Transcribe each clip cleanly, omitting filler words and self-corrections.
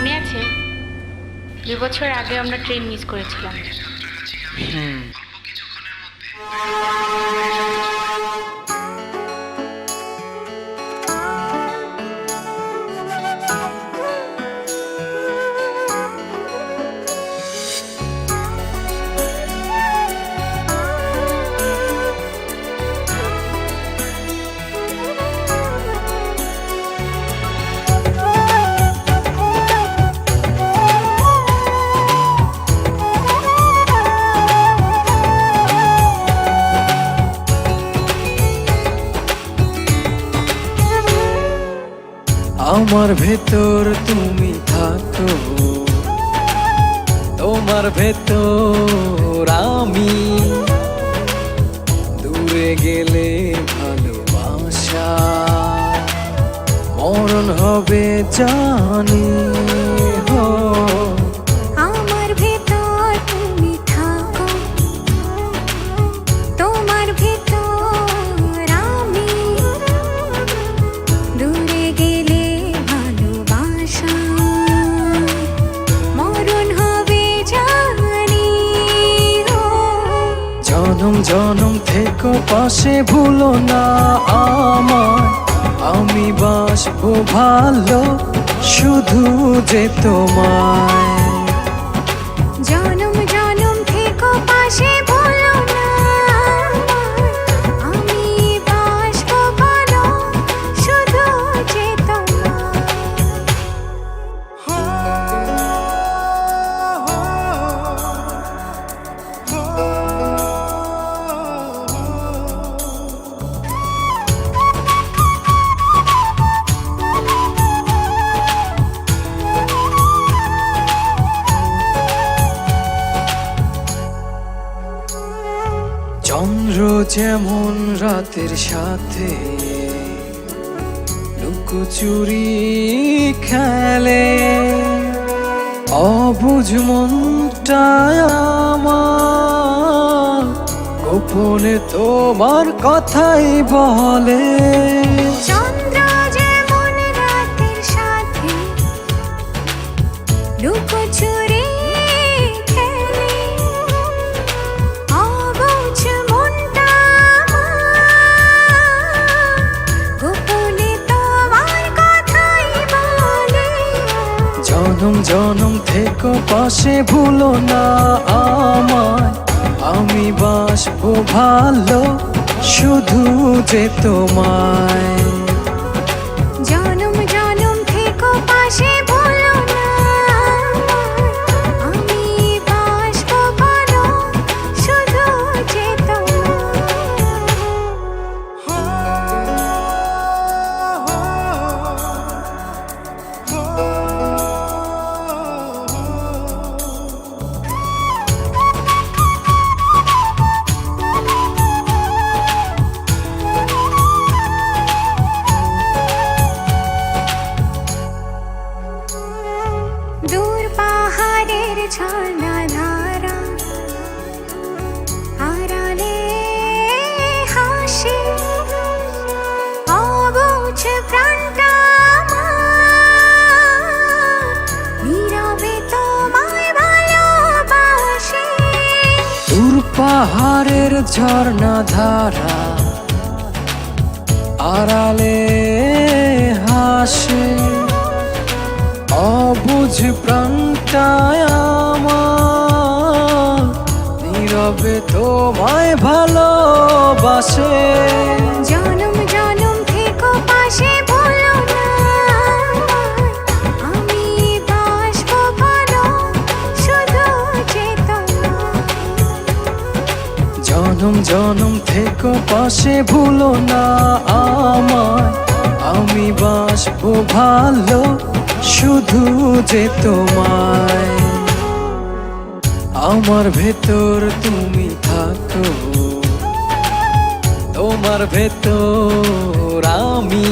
মনে আছে 2 বছর আগে আমরা ট্রেন মিস করেছিলাম। আমার ভেতর তুমি থাকো, তোমার ভেতর আমি, দূরে গেলে ভালোবাসা মরণ হবে জানি। হো আমার ভেতর তুমি থাকো, তোমার ভেতর আমি, দূরে গেলে ভালোবাসা মরণ হবে জানি। জনম জনম থেকো পাশে, ভুলো না আমায়, আমি বাসবো ভালো শুধু যে তোমায়। জনম জনম থেকো পাশে, ভুলো না আমি বাসবো ভালো শুধু যে তোমায়। চন্দ্র যেমন রাতের সাথে লুকোচুরি খেলে, অবুঝ মনটায় আমার গোপনে তোমার কথাই বলে। চন্দ্র যেমন রাতের সাথে লুকোচুরি খেলে, অবুঝ মনটা আমার গোপনে তোমার কথাই বলে। জনম জনম থেকো পাশে, ভুলো না আমায়, আমি বাসবো ভালো শুধু যে তোমায়। জনম জনম থেকো পাশে, ভুলো না আমি বাসবো ভালো শুধু যে দূর পাহাড়ের ঝর্ণা ধারা আড়ালে হাসি, অবুঝ প্রাণটা আমার নীরবে তোমায় ভালোবাসে। দূর পাহাড়ের ঝর্ণা ধারা আড়ালে হাসে, অবুঝ প্রাণটায় আমার নীরবে তোমায় ভালোবাসে। জনম জনম থেকো পাশে, ভুলো না আমি বাসবো ভালো শুধু যে তোমায়। জনম জনম থেকো পাশে, ভুলো না আমায়, আমি বাসবো ভালো শুধু যে তোমায়। আমার ভেতর তুমি থাকো, তোমার ভেতর আমি,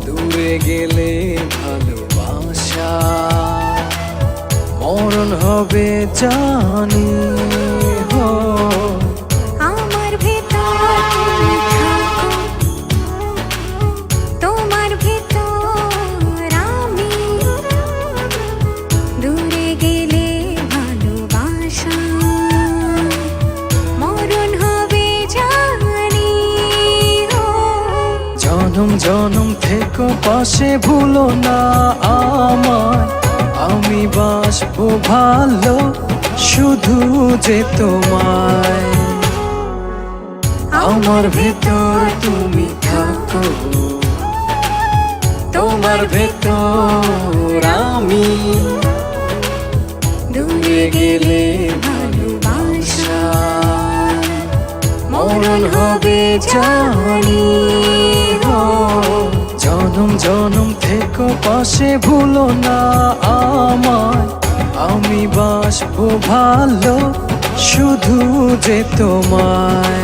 দূরে গেলে ভালোবাসা মরণ হবে জানি। হো আমার ভেতর তুমি থাকো, তোমার ভেতর আমি, থেকো পাশে ভুলো না আমায়, আমি বাসবো ভালো শুধু যে তোমায়। আমার ভেতর তুমি থাকো, তোমার ভেতর আমি, দূরে গেলে ভালোবাসা মরণ হবে জানি। গো জনম জনম থেকো পাশে ভুলো না আমায়, আমি বাসবো ভালো শুধু যে তোমায়।